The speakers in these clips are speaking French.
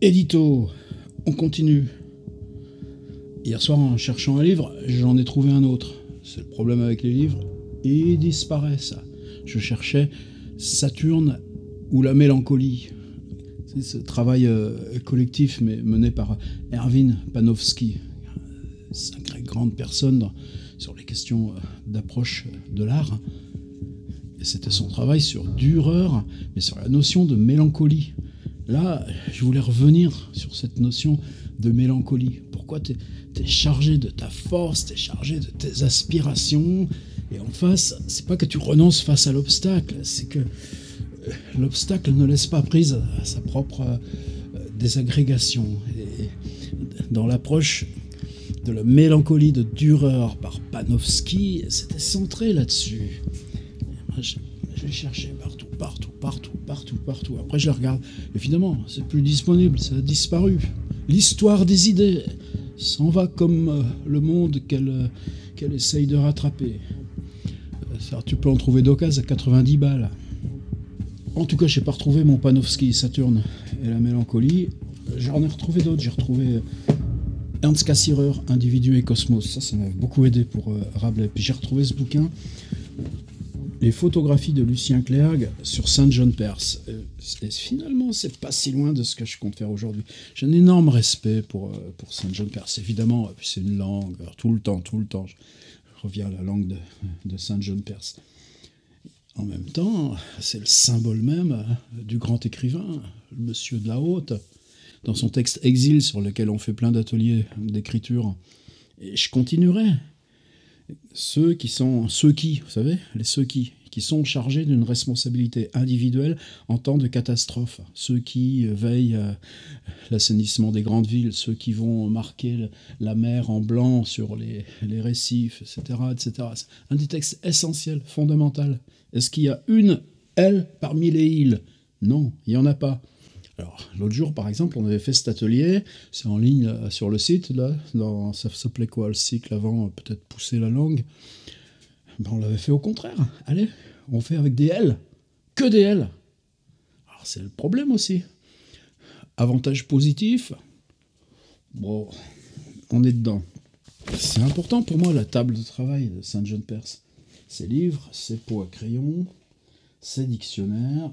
Édito, on continue. Hier soir, en cherchant un livre, j'en ai trouvé un autre. C'est le problème avec les livres, ils disparaissent. Je cherchais Saturne ou la mélancolie. C'est ce travail collectif mais mené par Erwin Panofsky, sacrée grande personne sur les questions d'approche de l'art. Et c'était son travail sur Dürer, mais sur la notion de mélancolie. Là, je voulais revenir sur cette notion de mélancolie. Pourquoi t'es chargé de ta force, t'es chargé de tes aspirations, et en face, c'est pas que tu renonces face à l'obstacle, c'est que l'obstacle ne laisse pas prise à sa propre désagrégation. Et dans l'approche de la mélancolie de Dürer par Panofsky, c'était centré là-dessus. Je l'ai cherché partout. Après, je la regarde. Et finalement, c'est plus disponible, ça a disparu. L'histoire des idées s'en va comme le monde qu'elle essaye de rattraper. Tu peux en trouver d'occasion à 90 balles. En tout cas, je n'ai pas retrouvé mon Panofsky Saturne et la mélancolie. J'en ai retrouvé d'autres. J'ai retrouvé Ernst Cassirer, Individu et Cosmos. Ça m'a beaucoup aidé pour Rabelais. Puis j'ai retrouvé ce bouquin, les photographies de Lucien Clergue sur Saint John Perse. Et finalement, c'est pas si loin de ce que je compte faire aujourd'hui. J'ai un énorme respect pour Saint John Perse. Évidemment, c'est une langue. Alors, tout le temps, je reviens à la langue de Saint John Perse. En même temps, c'est le symbole même du grand écrivain, le monsieur de la Haute, dans son texte Exil, sur lequel on fait plein d'ateliers d'écriture. Et je continuerai. Ceux qui, vous savez, les ceux qui sont chargés d'une responsabilité individuelle en temps de catastrophe, ceux qui veillent à l'assainissement des grandes villes, ceux qui vont marquer la mer en blanc sur les récifs, etc., etc. C'est un des textes essentiels, fondamental. Est-ce qu'il y a une L parmi les îles? Non, il n'y en a pas. Alors, l'autre jour, par exemple, on avait fait cet atelier, c'est en ligne là, sur le site, là, ça s'appelait quoi, le cycle avant, peut-être pousser la langue. Ben, on l'avait fait au contraire. Allez, on fait avec des L, que des L. Alors, c'est le problème aussi. Avantage positif, bon, on est dedans. C'est important pour moi, la table de travail de Saint John Perse. Ses livres, ses pots à crayon, ses dictionnaires,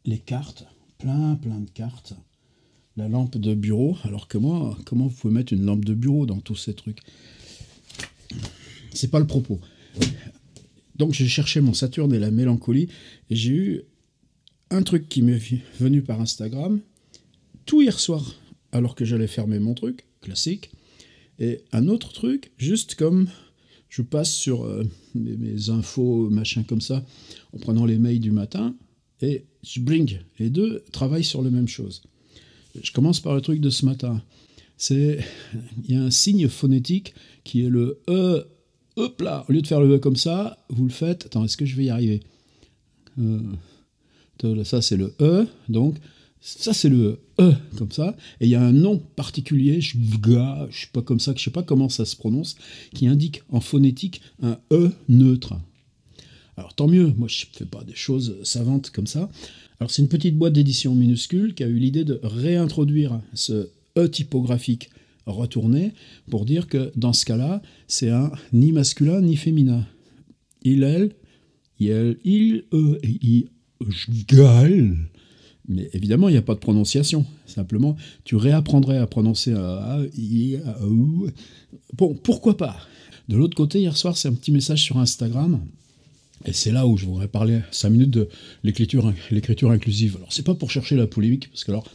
les cartes, plein de cartes, la lampe de bureau, alors que moi, comment vous pouvez mettre une lampe de bureau dans tous ces trucs? C'est pas le propos. Donc j'ai cherché mon Saturne et la mélancolie, et j'ai eu un truc qui m'est venu par Instagram, tout hier soir, alors que j'allais fermer mon truc, classique, et un autre truc, juste comme je passe sur mes infos, machin comme ça, en prenant les mails du matin, et je blink. Les deux travaillent sur la même chose. Je commence par le truc de ce matin. Il y a un signe phonétique qui est le E. Hop là, au lieu de faire le E comme ça, vous le faites. Attends, est-ce que je vais y arriver? Ça, c'est le E. Donc, ça, c'est le E, comme ça. Et il y a un nom particulier, je sais pas comme ça, je sais pas comment ça se prononce, qui indique en phonétique un E neutre. Alors tant mieux, moi je ne fais pas des choses savantes comme ça. Alors c'est une petite boîte d'édition minuscule qui a eu l'idée de réintroduire ce E typographique retourné pour dire que dans ce cas-là, c'est un ni masculin ni féminin. Il, elle, il, i, gal. Mais évidemment, il n'y a pas de prononciation. Simplement, tu réapprendrais à prononcer a, i, a, ou. Bon, pourquoi pas? De l'autre côté, hier soir, c'est un petit message sur Instagram. Et c'est là où je voudrais parler 5 minutes de l'écriture inclusive. Alors, c'est pas pour chercher la polémique, parce que alors,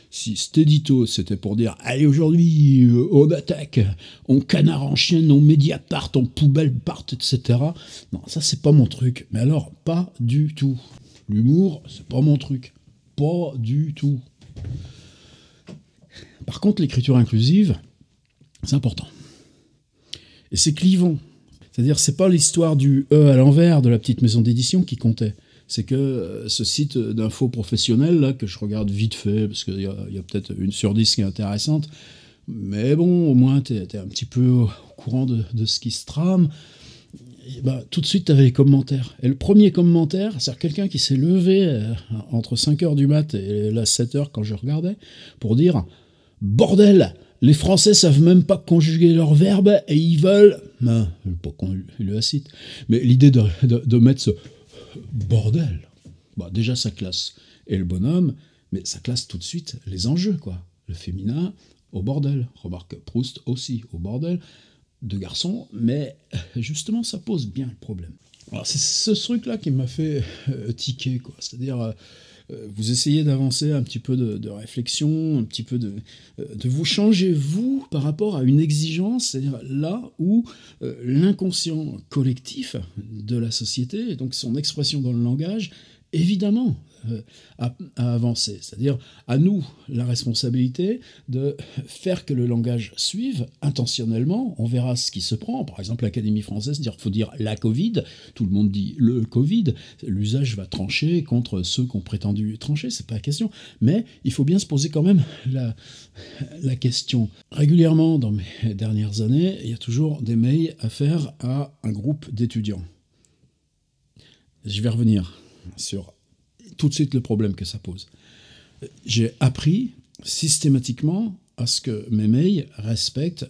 si cet édito, c'était pour dire « Allez, aujourd'hui, on attaque, on canard en chienne, on Mediapart, on poubelle part, etc. » Non, ça, c'est pas mon truc. Mais alors, pas du tout. L'humour, c'est pas mon truc. Pas du tout. Par contre, l'écriture inclusive, c'est important. Et c'est clivant. C'est-à-dire, c'est pas l'histoire du E à l'envers de la petite maison d'édition qui comptait. C'est que ce site d'infos professionnel, là, que je regarde vite fait, parce qu'il y a peut-être 1 sur 10 qui est intéressante, mais bon, au moins, t'es un petit peu au courant de ce qui se trame. tout de suite, tu avais les commentaires. Et le premier commentaire, c'est quelqu'un qui s'est levé entre 5h du mat et là 7h quand je regardais, pour dire « Bordel, les Français savent même pas conjuguer leurs verbes et ils veulent... » pas qu'on le cite, mais l'idée de mettre ce « bordel », déjà ça classe. Et le bonhomme, mais ça classe tout de suite les enjeux, quoi. Le féminin au bordel. Remarque, Proust aussi au bordel. De garçons, mais justement, ça pose bien le problème. Alors, c'est ce truc-là qui m'a fait tiquer, quoi. C'est-à-dire, vous essayez d'avancer un petit peu de réflexion, un petit peu de vous changer, vous, par rapport à une exigence, c'est-à-dire là où l'inconscient collectif de la société, et donc son expression dans le langage, évidemment, à avancer. C'est-à-dire, à nous, la responsabilité de faire que le langage suive intentionnellement. On verra ce qui se prend. Par exemple, l'Académie française, il faut dire la Covid. Tout le monde dit le Covid. L'usage va trancher contre ceux qui ont prétendu trancher. C'est pas la question. Mais il faut bien se poser quand même la question. Régulièrement, dans mes dernières années, il y a toujours des mails à faire à un groupe d'étudiants. Je vais revenir sur tout de suite le problème que ça pose. J'ai appris systématiquement à ce que mes mails respectent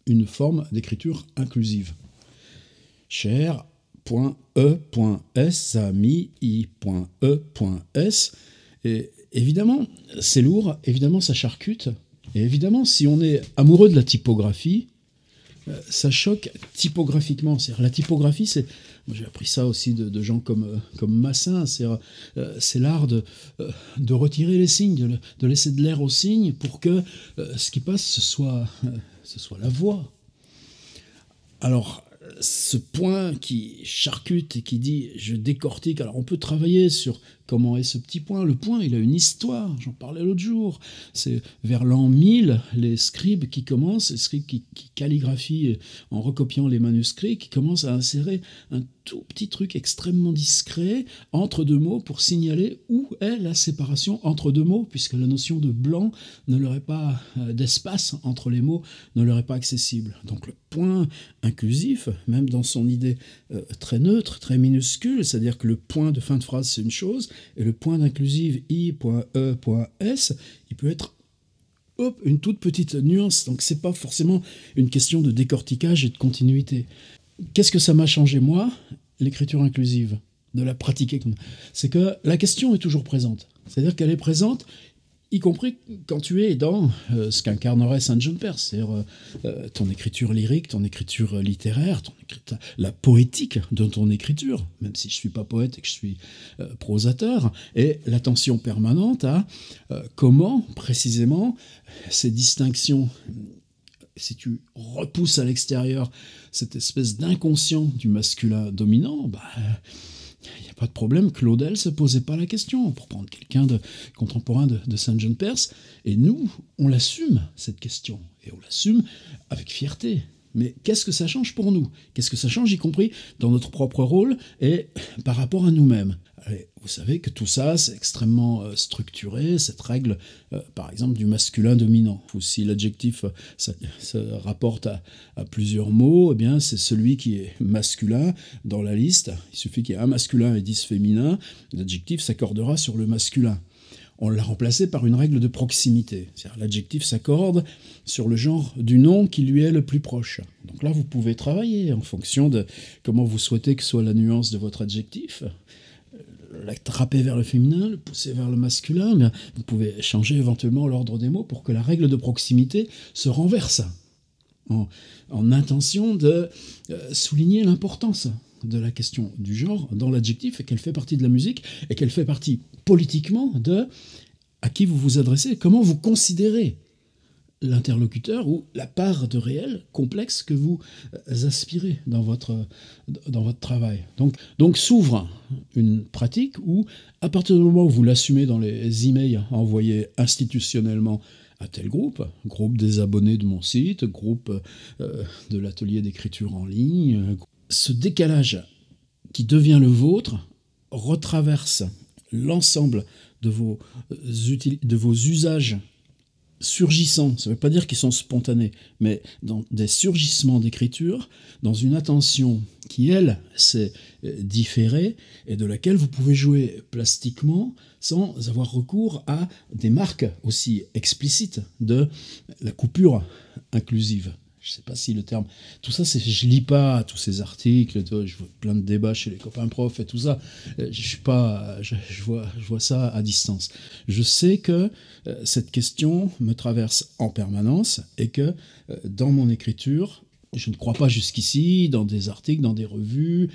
une forme d'écriture inclusive. Cher.e.s, sami.i.e.s. Et évidemment, c'est lourd, évidemment, ça charcute. Et évidemment, si on est amoureux de la typographie, ça choque typographiquement. C'est-à-dire, la typographie, c'est... Moi, j'ai appris ça aussi de gens comme Massin. C'est l'art de retirer les signes, de laisser de l'air aux signes pour que ce qui passe, ce soit la voix. Alors, ce point qui charcute et qui dit « je décortique », alors on peut travailler sur comment est ce petit point. Le point, il a une histoire, j'en parlais l'autre jour. C'est vers l'an 1000, les scribes qui commencent, les scribes qui calligraphient en recopiant les manuscrits, qui commencent à insérer un tout petit truc extrêmement discret entre deux mots pour signaler où est la séparation entre deux mots, puisque la notion de blanc ne leur est pas, d'espace entre les mots, ne leur est pas accessible. Donc le point inclusif, même dans son idée très neutre, très minuscule, c'est-à-dire que le point de fin de phrase c'est une chose, et le point d'inclusive i.e.s, il peut être une toute petite nuance. Donc c'est pas forcément une question de décortiquage et de continuité. Qu'est-ce que ça m'a changé, moi, l'écriture inclusive, de la pratiquer? C'est que la question est toujours présente. C'est-à-dire qu'elle est présente, y compris quand tu es dans ce qu'incarnerait Saint John Perse, c'est-à-dire ton écriture lyrique, ton écriture littéraire, la poétique de ton écriture, même si je ne suis pas poète et que je suis prosateur, et l'attention permanente à comment, précisément, ces distinctions, si tu repousses à l'extérieur cette espèce d'inconscient du masculin dominant, il n'y a pas de problème, Claudel ne se posait pas la question, pour prendre quelqu'un de contemporain de Saint John Perse, et nous, on l'assume, cette question, et on l'assume avec fierté. Mais qu'est-ce que ça change pour nous? Qu'est-ce que ça change, y compris dans notre propre rôle et par rapport à nous-mêmes? Allez, vous savez que tout ça, c'est extrêmement structuré, cette règle, par exemple, du masculin dominant. Ou si l'adjectif ça rapporte à plusieurs mots, eh bien, c'est celui qui est masculin dans la liste. Il suffit qu'il y ait un masculin et 10 féminins, l'adjectif s'accordera sur le masculin. On l'a remplacé par une règle de proximité. C'est-à-dire l'adjectif s'accorde sur le genre du nom qui lui est le plus proche. Donc là, vous pouvez travailler en fonction de comment vous souhaitez que soit la nuance de votre adjectif. L'attraper vers le féminin, le pousser vers le masculin, mais vous pouvez changer éventuellement l'ordre des mots pour que la règle de proximité se renverse en intention de souligner l'importance de la question du genre dans l'adjectif et qu'elle fait partie de la musique et qu'elle fait partie politiquement de à qui vous vous adressez, comment vous considérez l'interlocuteur ou la part de réel complexe que vous aspirez dans votre travail. Donc s'ouvre une pratique où, à partir du moment où vous l'assumez dans les emails envoyés institutionnellement à tel groupe des abonnés de mon site, groupe de l'atelier d'écriture en ligne, ce décalage qui devient le vôtre retraverse l'ensemble de vos usages surgissants, ça ne veut pas dire qu'ils sont spontanés, mais dans des surgissements d'écriture, dans une attention qui, elle, s'est différée et de laquelle vous pouvez jouer plastiquement sans avoir recours à des marques aussi explicites de la coupure inclusive. Je ne sais pas si le terme... Tout ça, je lis pas tous ces articles, je vois plein de débats chez les copains profs et tout ça. Je vois ça à distance. Je sais que cette question me traverse en permanence et que dans mon écriture, je ne crois pas jusqu'ici, dans des articles, dans des revues,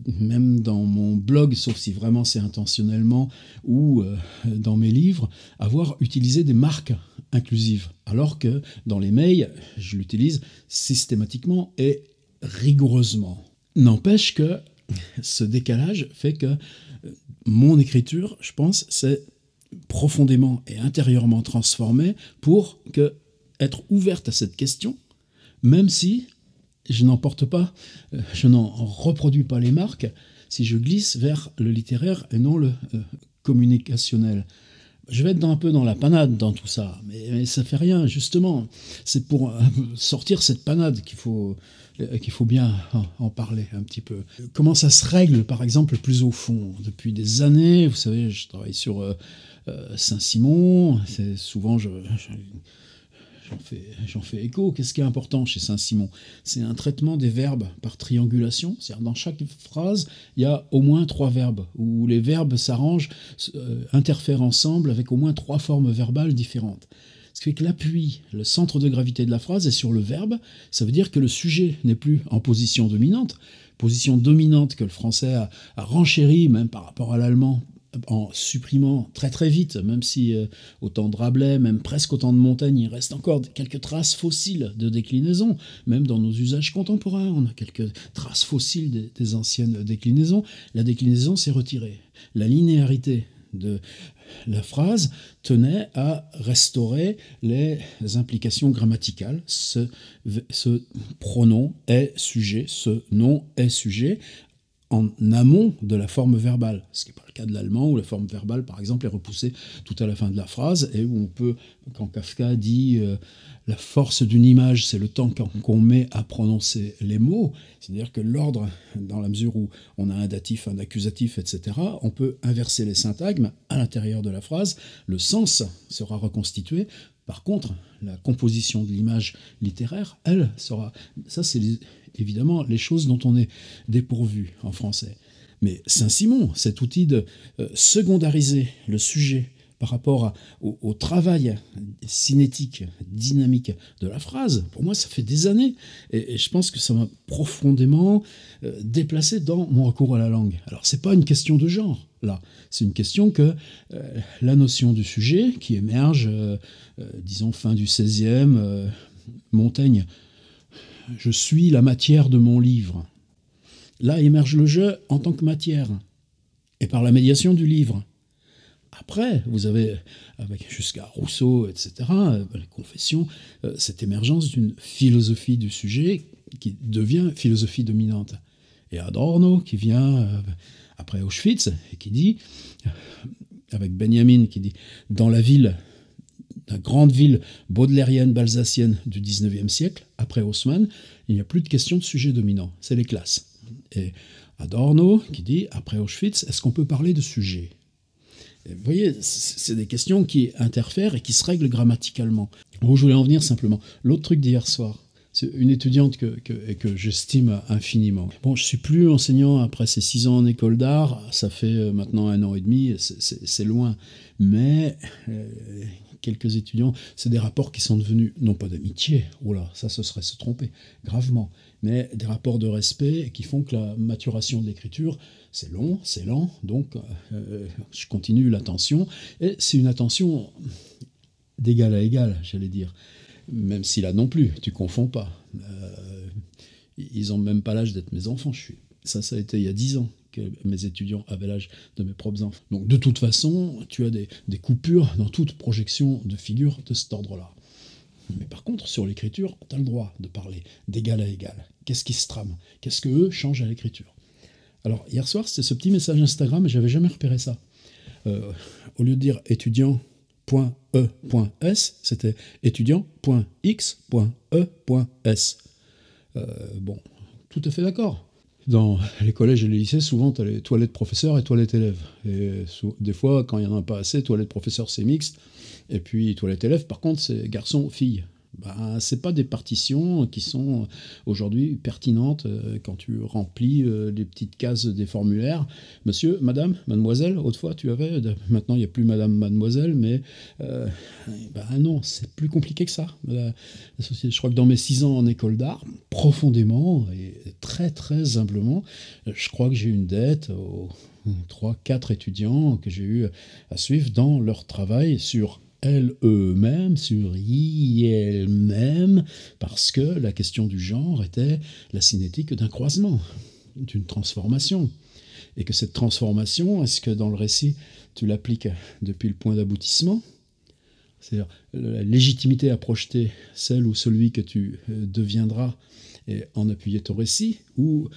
même dans mon blog, sauf si vraiment c'est intentionnellement, ou dans mes livres, avoir utilisé des marques inclusives. Alors que dans les mails, je l'utilise systématiquement et rigoureusement. N'empêche que ce décalage fait que mon écriture, je pense, s'est profondément et intérieurement transformée pour être ouverte à cette question, même si je n'en porte pas, je n'en reproduis pas les marques, si je glisse vers le littéraire et non le communicationnel. Je vais être un peu dans la panade dans tout ça, mais ça fait rien, justement. C'est pour sortir cette panade qu'il faut bien en parler un petit peu. Comment ça se règle, par exemple, plus au fond? Depuis des années, vous savez, je travaille sur Saint-Simon, c'est souvent... J'en fais écho. Qu'est-ce qui est important chez Saint-Simon? C'est un traitement des verbes par triangulation. C'est-à-dire dans chaque phrase, il y a au moins 3 verbes, où les verbes s'arrangent, interfèrent ensemble avec au moins 3 formes verbales différentes. Ce qui fait que l'appui, le centre de gravité de la phrase est sur le verbe. Ça veut dire que le sujet n'est plus en position dominante que le français a renchéri, même par rapport à l'allemand, en supprimant très très vite, même si autant de Rabelais, même presque autant de Montaigne, il reste encore quelques traces fossiles de déclinaison. Même dans nos usages contemporains, on a quelques traces fossiles des anciennes déclinaisons. La déclinaison s'est retirée. La linéarité de la phrase tenait à restaurer les implications grammaticales. Ce pronom est sujet, ce nom est sujet, en amont de la forme verbale, ce qui n'est pas le cas de l'allemand, où la forme verbale, par exemple, est repoussée tout à la fin de la phrase, et où on peut, quand Kafka dit la force d'une image, c'est le temps qu'on met à prononcer les mots, c'est-à-dire que l'ordre, dans la mesure où on a un datif, un accusatif, etc., on peut inverser les syntagmes à l'intérieur de la phrase, le sens sera reconstitué. Par contre, la composition de l'image littéraire, elle, sera... Ça, c'est évidemment les choses dont on est dépourvu en français. Mais Saint-Simon, cet outil de secondariser le sujet par rapport au travail cinétique, dynamique de la phrase, pour moi, ça fait des années. Et je pense que ça m'a profondément déplacé dans mon recours à la langue. Alors, c'est pas une question de genre, là. C'est une question que la notion du sujet, qui émerge, disons, fin du XVIe, Montaigne, je suis la matière de mon livre. Là émerge le jeu en tant que matière, et par la médiation du livre. Après, vous avez, avec jusqu'à Rousseau, etc., les Confessions, cette émergence d'une philosophie du sujet qui devient philosophie dominante. Et Adorno, qui vient après Auschwitz, et qui dit, avec Benjamin, qui dit « Dans la ville, la grande ville baudelairienne, balsacienne du XIXe siècle, après Haussmann, il n'y a plus de question de sujet dominant, c'est les classes. » Et Adorno, qui dit, après Auschwitz, est-ce qu'on peut parler de sujet? Et vous voyez, c'est des questions qui interfèrent et qui se règlent grammaticalement. Où je voulais en venir simplement. L'autre truc d'hier soir, c'est une étudiante que j'estime infiniment. Bon, je ne suis plus enseignant après ces 6 ans en école d'art, ça fait maintenant 1 an et demi, c'est loin. Mais quelques étudiants, c'est des rapports qui sont devenus, non pas d'amitié, oh là, ça ce serait se tromper, gravement, mais des rapports de respect qui font que la maturation de l'écriture, c'est long, c'est lent, donc je continue l'attention, et c'est une attention d'égal à égal, j'allais dire. Même si là non plus, tu confonds pas. Ils n'ont même pas l'âge d'être mes enfants. Ça a été il y a 10 ans que mes étudiants avaient l'âge de mes propres enfants. Donc de toute façon, tu as des coupures dans toute projection de figure de cet ordre-là. Mais par contre, sur l'écriture, tu as le droit de parler d'égal à égal. Qu'est-ce qui se trame? Qu'est-ce que eux changent à l'écriture? Alors hier soir, c'était ce petit message Instagram et j'avais jamais repéré ça. Au lieu de dire étudiant, point étudiant.e.s, c'était étudiant.x.e.s. Bon, tout à fait d'accord. Dans les collèges et les lycées, souvent, tu as les toilettes professeurs et toilettes élèves. Et des fois, quand il n'y en a pas assez, toilettes professeurs, c'est mixte. Et puis, toilettes élèves, par contre, c'est garçon-fille. Ben, c'est pas des partitions qui sont aujourd'hui pertinentes quand tu remplis les petites cases des formulaires. Monsieur, madame, mademoiselle, autrefois tu avais, maintenant il n'y a plus madame, mademoiselle, mais ben non, c'est plus compliqué que ça. La société, je crois que dans mes 6 ans en école d'art, profondément et très très humblement, je crois que j'ai une dette aux 3-4 étudiants que j'ai eu à suivre dans leur travail sur eux-mêmes, sur elles-mêmes, parce que la question du genre était la cinétique d'un croisement, d'une transformation. Et que cette transformation, est-ce que dans le récit, tu l'appliques depuis le point d'aboutissement ? C'est-à-dire la légitimité à projeter celle ou celui que tu deviendras et en appuyer ton récit, ou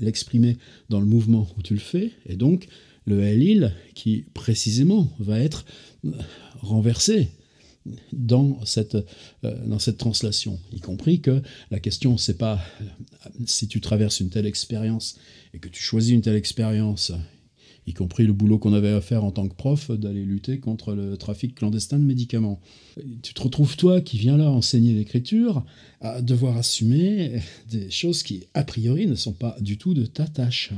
l'exprimer dans le mouvement où tu le fais, et donc le L-il qui précisément va être renversé dans cette translation, y compris que la question, c'est pas si tu traverses une telle expérience et que tu choisis une telle expérience, y compris le boulot qu'on avait à faire en tant que prof, d'aller lutter contre le trafic clandestin de médicaments. Tu te retrouves, toi, qui viens là enseigner l'écriture, à devoir assumer des choses qui, a priori, ne sont pas du tout de ta tâche.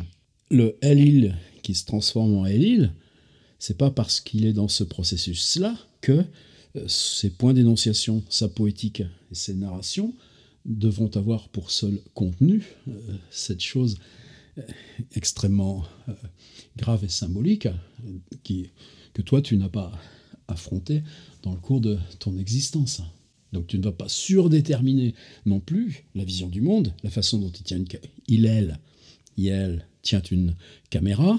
Le L-il qui se transforme en L-il, c'est pas parce qu'il est dans ce processus-là que ses points d'énonciation, sa poétique et ses narrations devront avoir pour seul contenu cette chose extrêmement grave et symbolique que toi tu n'as pas affronté dans le cours de ton existence. Donc tu ne vas pas surdéterminer non plus la vision du monde, la façon dont elle tient une caméra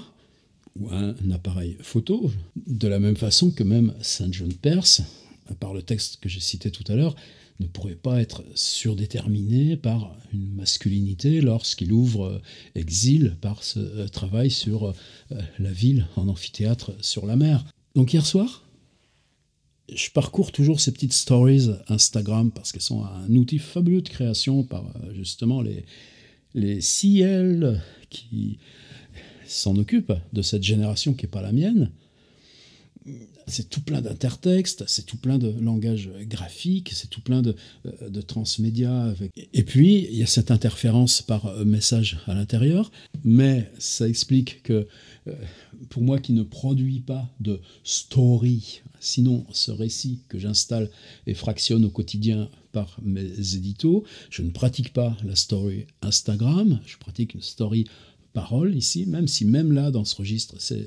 ou un appareil photo, de la même façon que même Saint John Perse, par le texte que j'ai cité tout à l'heure, ne pourrait pas être surdéterminé par une masculinité lorsqu'il ouvre Exil par ce travail sur la ville en amphithéâtre sur la mer. Donc hier soir, je parcours toujours ces petites stories Instagram parce qu'elles sont un outil fabuleux de création par justement les CL qui s'en occupent de cette génération qui n'est pas la mienne. C'est tout plein d'intertextes, c'est tout plein de langage graphique, c'est tout plein de transmédia. Et puis, il y a cette interférence par message à l'intérieur, mais ça explique que, pour moi qui ne produis pas de story, sinon ce récit que j'installe et fractionne au quotidien par mes éditos, je ne pratique pas la story Instagram, je pratique une story parole ici, même si même là, dans ce registre, c'est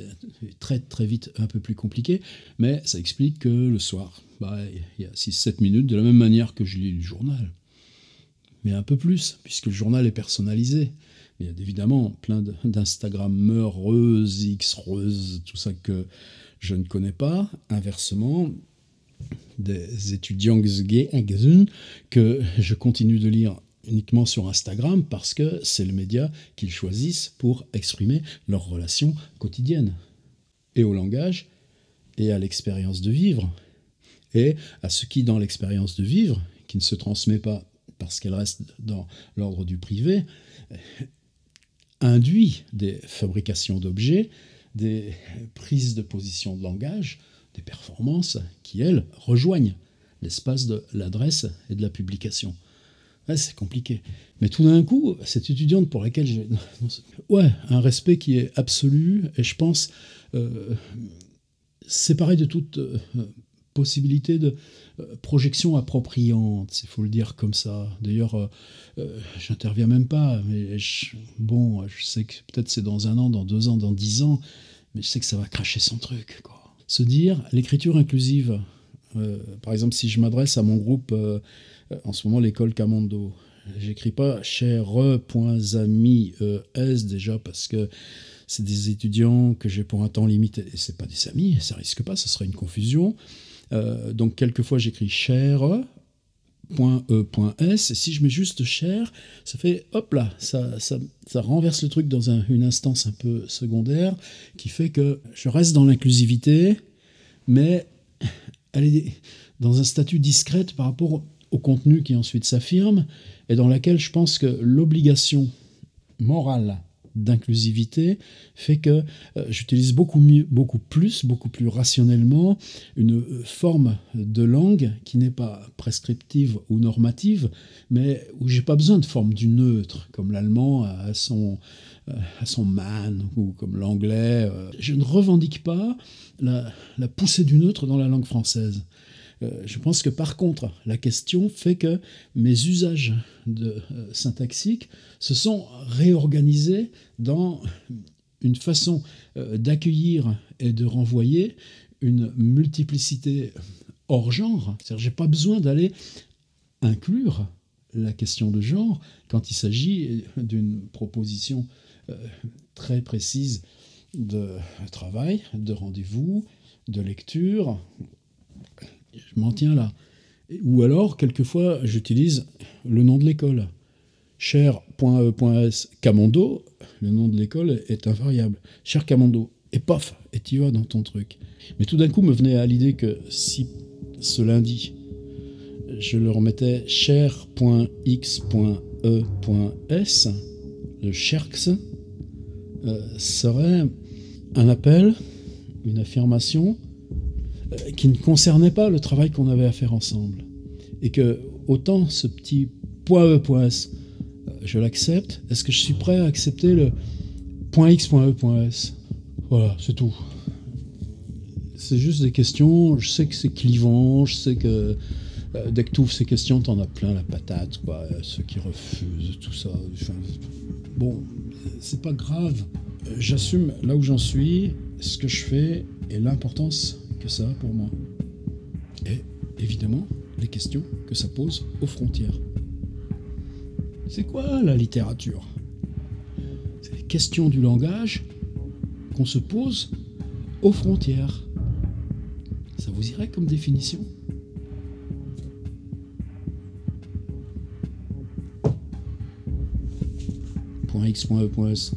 très très vite un peu plus compliqué, mais ça explique que le soir, il y a 6-7 minutes, de la même manière que je lis le journal. Mais un peu plus, puisque le journal est personnalisé. Il y a évidemment plein d'Instagrammeuses, X-reuses, tout ça que je ne connais pas. Inversement, des étudiants que je continue de lire uniquement sur Instagram parce que c'est le média qu'ils choisissent pour exprimer leurs relations quotidiennes et au langage et à l'expérience de vivre et à ce qui dans l'expérience de vivre qui ne se transmet pas parce qu'elle reste dans l'ordre du privé induit des fabrications d'objets, des prises de position de langage, des performances qui elles rejoignent l'espace de l'adresse et de la publication. Ouais, c'est compliqué. Mais tout d'un coup, cette étudiante pour laquelle j'ai... un respect qui est absolu, et je pense séparé de toute possibilité de projection appropriante, il faut le dire comme ça. D'ailleurs, j'interviens même pas, mais je sais que peut-être c'est dans 1 an, dans 2 ans, dans 10 ans, mais je sais que ça va cracher son truc, quoi. Se dire, l'écriture inclusive, par exemple, si je m'adresse à mon groupe... en ce moment, l'école Camondo. J'écris pas cher.amis déjà parce que c'est des étudiants que j'ai pour un temps limité. Et c'est pas des amis, ça risque pas, ça serait une confusion. Donc, quelquefois, j'écris cher.e.s. Et si je mets juste cher, ça fait hop là, ça renverse le truc dans une instance un peu secondaire qui fait que je reste dans l'inclusivité, mais elle est dans un statut discret par rapport au contenu qui ensuite s'affirme, et dans laquelle je pense que l'obligation morale d'inclusivité fait que j'utilise beaucoup plus rationnellement une forme de langue qui n'est pas prescriptive ou normative, mais où j'ai pas besoin de forme du neutre, comme l'allemand a son man, ou comme l'anglais. Je ne revendique pas la poussée du neutre dans la langue française. Je pense que par contre, la question fait que mes usages syntaxiques se sont réorganisés dans une façon d'accueillir et de renvoyer une multiplicité hors genre. C'est-à-dire, j'ai pas besoin d'aller inclure la question de genre quand il s'agit d'une proposition très précise de travail, de rendez-vous, de lecture. Je m'en tiens là. Ou alors, quelquefois, j'utilise le nom de l'école. Cher.e.s Camondo, le nom de l'école est invariable. Cher Camondo. Et paf, et tu vas dans ton truc. Mais tout d'un coup, me venait à l'idée que si ce lundi, je leur mettais cher.x.e.s, le cherx, serait un appel, une affirmation qui ne concernait pas le travail qu'on avait à faire ensemble. Et que, autant ce petit .e.s, je l'accepte, est-ce que je suis prêt à accepter le .x.e.s? Voilà, c'est tout. C'est juste des questions, je sais que c'est clivant, je sais que dès que tu ouvres ces questions, t'en as plein la patate, quoi. Ceux qui refusent, tout ça. Enfin, bon, c'est pas grave. J'assume là où j'en suis, ce que je fais et l'importance que ça a pour moi. Et évidemment, les questions que ça pose aux frontières. C'est quoi la littérature? C'est les questions du langage qu'on se pose aux frontières. Ça vous irait comme définition? .x.e.s